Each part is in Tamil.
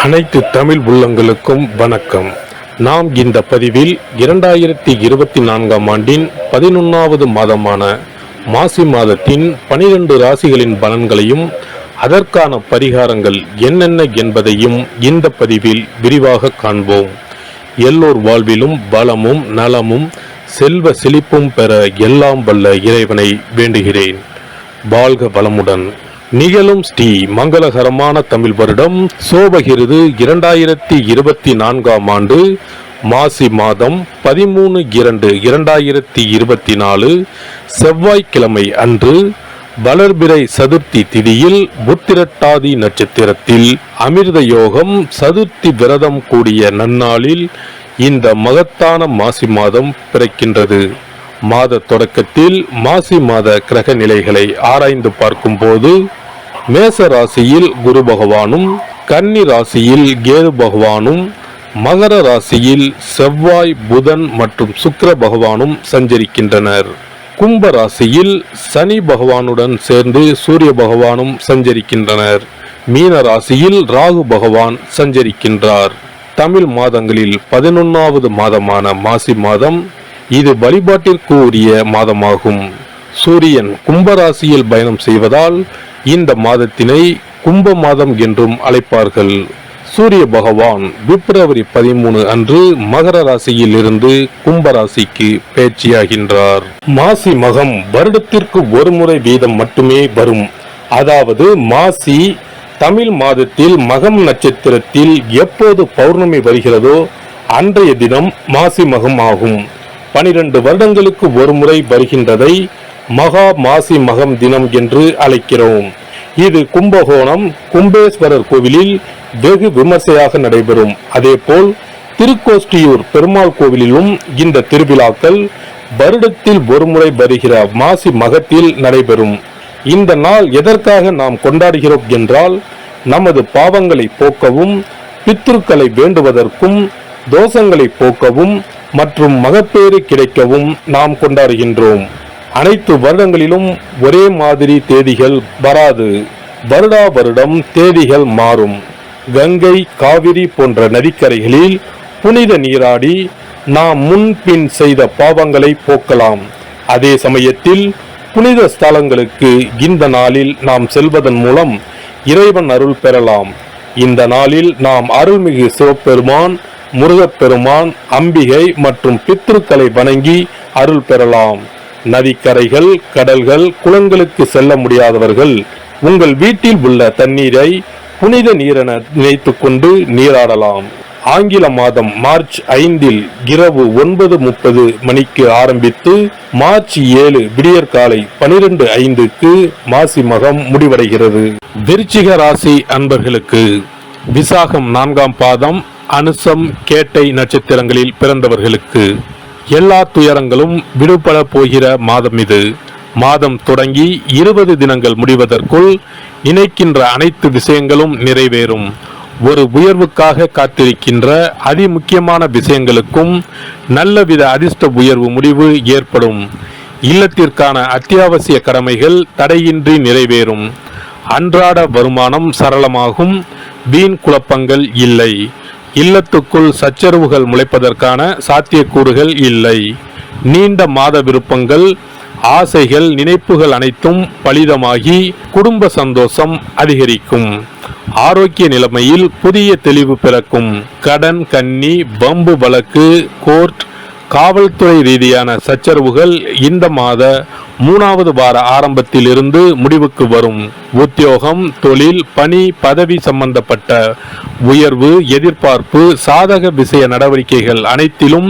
அனைத்து தமிழ் உள்ளங்களுக்கும் வணக்கம். நாம் இந்த பதிவில் 2024ஆம் ஆண்டின் 11வது மாதமான மாசி மாதத்தின் 12 ராசிகளின் பலன்களையும் அதற்கான பரிகாரங்கள் என்னென்ன என்பதையும் இந்த பதிவில் விரிவாக காண்போம். எல்லோர் வாழ்விலும் பலமும் நலமும் செல்வ செழிப்பும் பெற எல்லாம் வல்ல இறைவனை வேண்டுகிறேன். வாழ்க வளமுடன். நிகழும் ஸ்ரீ மங்களகரமான தமிழ் வருடம் சோபகிருது 2024ஆம் ஆண்டு மாசி மாதம் 13/2/2024 செவ்வாய்க்கிழமை அன்று வளர்பிறை சதுர்த்தி திதியில் உத்திரட்டாதி நட்சத்திரத்தில் அமிர்த யோகம் சதுர்த்தி விரதம் கூடிய நன்னாளில் இந்த மகத்தான மாசி மாதம் பிறக்கின்றது. மாத தொடக்கத்தில் மாசி மாத கிரக நிலைகளை ஆராய்ந்து பார்க்கும் போது மேச ராசியில் குரு பகவானும், கன்னி ராசியில் கேது பகவானும், மகர ராசியில் செவ்வாய், புதன் மற்றும் சுக்கிர பகவானும் சஞ்சரிக்கின்றனர். கும்ப ராசியில் சனி பகவானுடன் சேர்ந்து சூரிய பகவானும் சஞ்சரிக்கின்றனர். மீன ராசியில் ராகு பகவான் சஞ்சரிக்கின்றார். தமிழ் மாதங்களில் 11வது மாதமான மாசி மாதம் இது வழிபாட்டிற்கு உரிய மாதமாகும். சூரியன் கும்பராசியில் பயணம் செய்வதால் இந்த மாதத்தினை கும்ப மாதம் என்றும் அழைப்பார்கள். சூரிய பகவான் பிப்ரவரி 13 அன்று மகர ராசியில் இருந்து கும்பராசிக்கு பேச்சியாகின்றார். மாசி மகம் வருடத்திற்கு ஒரு முறை வீதம் மட்டுமே வரும். அதாவது மாசி தமிழ் மாதத்தில் மகம் நட்சத்திரத்தில் எப்போது பௌர்ணமி வருகிறதோ அன்றைய தினம் மாசி மகம் ஆகும். 12 வருடங்களுக்கு ஒரு முறை வருகின்றதை மகா மாசி மகம் தினம் என்று அழைக்கிறோம். இது கும்பகோணம் கும்பேஸ்வரர் கோவிலில் வெகு விமர்சையாக நடைபெறும். அதேபோல் திருக்கோஷ்டியூர் பெருமாள் கோவிலிலும் இந்த திருவிழாக்கள் வருடத்தில் ஒரு முறை வருகிற மாசி மகத்தில் நடைபெறும். இந்த நாள் எதற்காக நாம் கொண்டாடுகிறோம் என்றால், நமது பாவங்களை போக்கவும், பித்ருக்களை வேண்டுவதற்கும், தோஷங்களை போக்கவும் மற்றும் மகப்பேறு கிடைக்கவும் நாம் கொண்டாடுகின்றோம். அனைத்து வருடங்களிலும் ஒரே மாதிரி தேதிகள் வராது. வருடா வருடம் தேதிகள் மாறும். கங்கை, காவிரி போன்ற நதிக்கரைகளில் புனித நீராடி நாம் முன்பின் செய்த பாவங்களை போக்கலாம். அதே சமயத்தில் புனித ஸ்தலங்களுக்கு இந்த நாளில் நாம் செல்வதன் மூலம் இறைவன் அருள் பெறலாம். இந்த நாளில் நாம் அருள்மிகு சிவபெருமான், முருகப்பெருமான், அம்பிகை மற்றும் பித்ருக்களை வணங்கி அருள் பெறலாம். நதிக்கரைகள், கடல்கள், குளங்களுக்கு செல்ல முடியாதவர்கள் உங்கள் வீட்டில் உள்ள தண்ணீரை புனித நீரென நினைத்து கொண்டு நீராடலாம். ஆங்கில மாதம் மார்ச் 5 இரவு 9:30 மணிக்கு ஆரம்பித்து மார்ச் 7 விடியற்காலை 12:05 மாசி மகம் முடிவடைகிறது. விருச்சிக ராசி அன்பர்களுக்கு விசாகம் 4ஆம் பாதம், அனுசம், கேட்டை நட்சத்திரங்களில் பிறந்தவர்களுக்கு எல்லா துயரங்களும் விடுபட போகிற மாதம் இது. மாதம் தொடங்கி 20 தினங்கள் முடிவதற்குள் நினைக்கின்ற அனைத்து விஷயங்களும் நிறைவேறும். ஒரு உயர்வுக்காக காத்திருக்கின்ற அதிமுக்கியமான விஷயங்களுக்கும் நல்லவித அதிர்ஷ்ட உயர்வு முடிவு ஏற்படும். இல்லத்திற்கான அத்தியாவசிய கடமைகள் தடையின்றி நிறைவேறும். அன்றாட வருமானம் சரளமாகும். வீண் குழப்பங்கள் இல்லை. இல்லத்துக்குள் சச்சரவுகள் முளைப்பதற்கான சாத்தியக்கூறுகள் இல்லை. நீண்ட மாத விருப்பங்கள், ஆசைகள், நினைப்புகள் அனைத்தும் பலிதமாகி குடும்ப சந்தோஷம் அதிகரிக்கும். ஆரோக்கிய நிலைமையில் புதிய தெளிவு பிறக்கும். கடன், கன்னி, பம்பு வழக்கு, கோர்ட், காவல்துறை ரீதியான சச்சரவுகள் இந்த மாத 3வது வார ஆரம்பத்தில் இருந்து முடிவுக்கு வரும். உத்தியோகம், தொழில், பணி, பதவி சம்பந்தப்பட்ட உயர்வு, எதிர்பார்ப்பு, சாதக விஷய நடவடிக்கைகள் அனைத்திலும்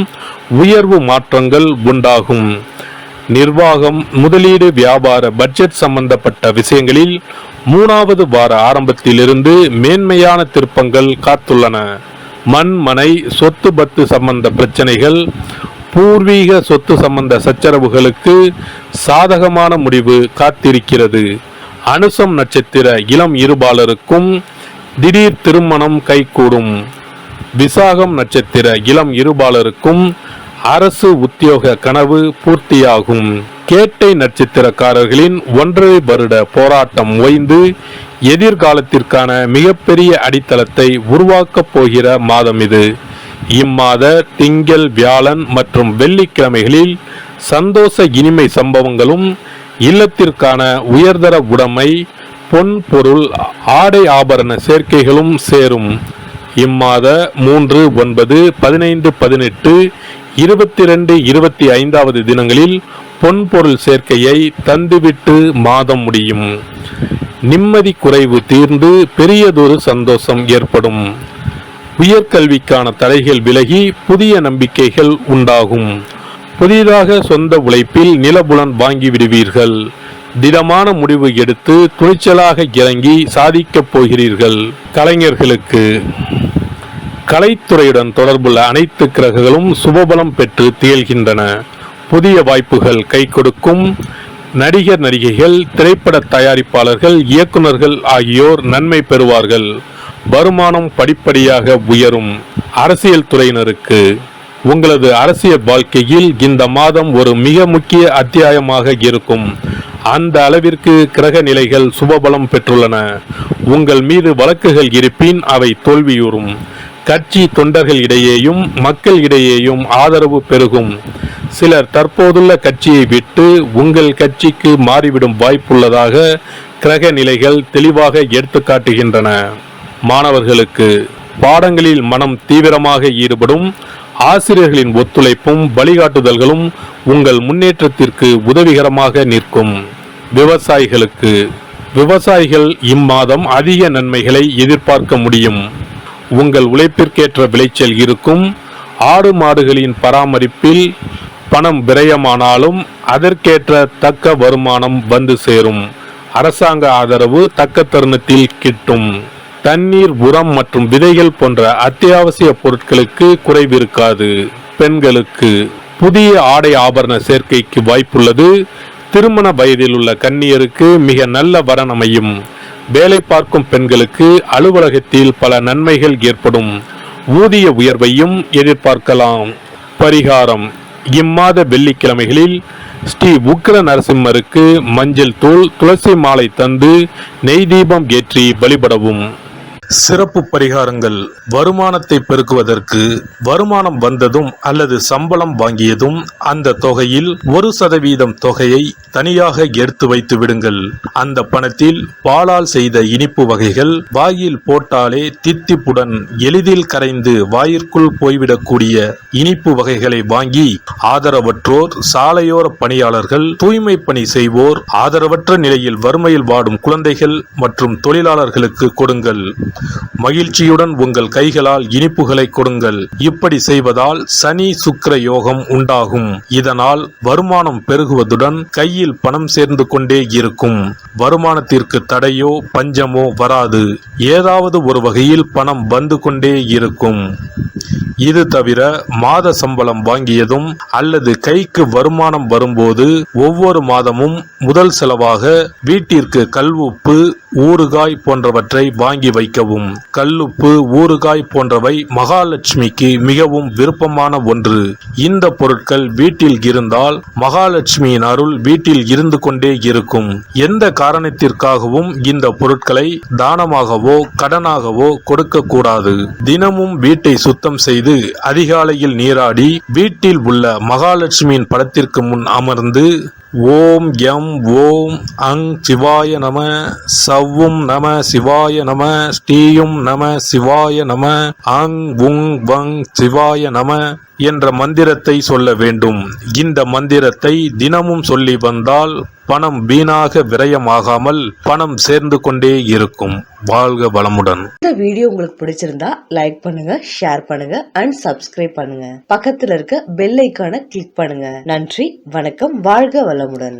உயர்வு மாற்றங்கள் உண்டாகும். நிர்வாகம், முதலீடு, வியாபார, பட்ஜெட் சம்பந்தப்பட்ட விஷயங்களில் 3வது வார ஆரம்பத்திலிருந்து மேன்மையான திருப்பங்கள் காத்துள்ளன. மண், மனை, சொத்து பத்து சம்பந்த பிரச்சனைகள், பூர்வீக சொத்து சம்பந்த சச்சரவுகளுக்கு சாதகமான முடிவு காத்திருக்கிறது. அனுசம் நட்சத்திர இளம் இருபாலருக்கும் திடீர் திருமணம் கைகூடும். விசாகம் நட்சத்திர இளம் இருபாலருக்கும் அரசு உத்தியோக கனவு பூர்த்தியாகும். கேட்டை நட்சத்திரக்காரர்களின் 1.5 வருட போராட்டம் ஓய்ந்து எதிர்காலத்திற்கான மிகப்பெரிய அடித்தளத்தை உருவாக்கப் போகிற மாதம் இது. இம்மாத திங்கள், வியாழன் மற்றும் வெள்ளிக்கிழமைகளில் சந்தோஷ இனிமை சம்பவங்களும் இல்லத்திற்கான உயர்தர உடைமை, பொன் பொருள், ஆடை ஆபரண சேர்க்கைகளும் சேரும். இம்மாத 3, 9, 15, 18, 22, 25 தினங்களில் பொன்பொருள் சேர்க்கையை தந்துவிட்டு மாதம் முடியும். நிம்மதி குறைவு தீர்ந்து பெரியதொரு சந்தோஷம் ஏற்படும். உயர்கல்விக்கான தடைகள் விலகி புதிய நம்பிக்கைகள் உண்டாகும். புதிதாக சொந்த உழைப்பில் நிலபுலன் வாங்கி விடுவீர்கள். திடமான முடிவு எடுத்து துணிச்சலாக இறங்கி சாதிக்கப் போகிறீர்கள். கலைஞர்களுக்கு கலைத்துறையுடன் தொடர்புள்ள அனைத்து கிரகங்களும் சுபபலம் பெற்று திகழ்கின்றன. புதிய வாய்ப்புகள் கை கொடுக்கும். நடிகர், நடிகைகள், திரைப்பட தயாரிப்பாளர்கள், இயக்குநர்கள் ஆகியோர் நன்மை பெறுவார்கள். வருமானம் படிப்படியாக உயரும். அரசியல் துறையினருக்கு உங்களது அரசியல் வாழ்க்கையில் இந்த மாதம் ஒரு மிக முக்கிய அத்தியாயமாக இருக்கும். அந்த அளவிற்கு கிரக நிலைகள் சுபபலம் பெற்றுள்ளன. உங்கள் மீது வழக்குகள் இருப்பின் அவை தோல்வியுறும். கட்சி தொண்டர்கள் இடையேயும் மக்கள் இடையேயும் ஆதரவு பெருகும். சிலர் தற்போதுள்ள கட்சியை விட்டு உங்கள் கட்சிக்கு மாறிவிடும் வாய்ப்புள்ளதாக கிரக நிலைகள் தெளிவாக எடுத்துக்காட்டுகின்றன. மாணவர்களுக்கு பாடங்களில் மனம் தீவிரமாக ஈடுபடும். ஆசிரியர்களின் ஒத்துழைப்பும் வழிகாட்டுதல்களும் உங்கள் முன்னேற்றத்திற்கு உதவிகரமாக நிற்கும். விவசாயிகளுக்கு விவசாயிகள் இம்மாதம் அதிக நன்மைகளை எதிர்பார்க்க முடியும். உங்கள் உழைப்பிற்கேற்ற விளைச்சல் இருக்கும். ஆடு மாடுகளின் பராமரிப்பில் பணம் விரயமானாலும் அதற்கேற்ற தக்க வருமானம் வந்து சேரும். அரசாங்க ஆதரவு தக்க தருணத்தில் கிட்டும். தண்ணீர், உரம் மற்றும் விதைகள் போன்ற அத்தியாவசிய பொருட்களுக்கு குறைவிருக்காது. பெண்களுக்கு புதிய ஆடை ஆபரண சேர்க்கைக்கு வாய்ப்புள்ளது. திருமண வயதில் உள்ள கன்னியருக்கு மிக நல்ல வரன் அமையும். வேலை பார்க்கும் பெண்களுக்கு அலுவலகத்தில் பல நன்மைகள் ஏற்படும். ஊதிய உயர்வையும் எதிர்பார்க்கலாம். பரிகாரம்: இம்மாத வெள்ளிக்கிழமைகளில் ஸ்ரீ உக்ர நரசிம்மருக்கு மஞ்சள் தூள், துளசி மாலை தந்து நெய் தீபம் ஏற்றி வழிபடவும். சிறப்பு பரிகாரங்கள்: வருமானத்தை பெருக்குவதற்கு வருமானம் வந்ததும் அல்லது சம்பளம் வாங்கியதும் அந்த தொகையில் 1% தொகையை தனியாக எடுத்து வைத்து விடுங்கள். அந்த பணத்தில் பாலால் செய்த இனிப்பு வகைகள், வாயில் போட்டாலே தித்திப்புடன் எளிதில் கரைந்து வாயிற்குள் போய்விடக்கூடிய இனிப்பு வகைகளை வாங்கி ஆதரவற்றோர், சாலையோர பணியாளர்கள், தூய்மை பணி செய்வோர், ஆதரவற்ற நிலையில் வறுமையில் வாடும் குழந்தைகள் மற்றும் தொழிலாளர்களுக்கு கொடுங்கள். மகிழ்ச்சியுடன் உங்கள் கைகளால் இனிப்புகளை கொடுங்கள். இப்படி செய்வதால் சனி சுக்கிர யோகம் உண்டாகும். இதனால் வருமானம் பெருகுவதுடன் கையில் பணம் சேர்ந்து கொண்டே இருக்கும். வருமானத்திற்கு தடையோ பஞ்சமோ வராது. ஏதாவது ஒரு வகையில் பணம் வந்து கொண்டே இருக்கும். இது தவிர மாத சம்பளம் வாங்கியதும் அல்லது கைக்கு வருமானம் வரும்போது ஒவ்வொரு மாதமும் முதல் செலவாக வீட்டிற்கு கல்லுப்பு, ஊறுகாய் போன்றவற்றை வாங்கி வைக்கவும். கல்லுப்பு, ஊறுகாய் போன்றவை மகாலட்சுமிக்கு மிகவும் விருப்பமான ஒன்று. இந்த பொருட்கள் வீட்டில் இருந்தால் மகாலட்சுமியின் அருள் வீட்டில் இருந்து கொண்டே இருக்கும். எந்த காரணத்திற்காகவும் இந்த பொருட்களை தானமாகவோ கடனாகவோ கொடுக்க கூடாது. தினமும் வீட்டை சுத்தம் செய்து அதிகாலையில் நீராடி வீட்டில் உள்ள மகாலட்சுமியின் படத்திற்கு முன் அமர்ந்து ஓம் யம் ஓம் அங் சிவாய நம, சவ்வும் நம சிவாய நம, ஸ்ரீயும் நம சிவாய நம, அங் உங் வங் சிவாய நம என்ற மந்திரத்தை சொல்ல வேண்டும். இந்த மந்திரத்தை தினமும் சொல்லி வந்தால் பணம் வீணாக விரயமாகாமல் பணம் சேர்ந்து கொண்டே இருக்கும். வாழ்க வளமுடன். இந்த வீடியோ உங்களுக்கு பிடிச்சிருந்தா லைக் பண்ணுங்க, ஷேர் பண்ணுங்க அண்ட் சப்ஸ்கிரைப் பண்ணுங்க. பக்கத்துல இருக்க பெல் ஐகானை கிளிக் பண்ணுங்க. நன்றி, வணக்கம், வாழ்க வளமுடன்.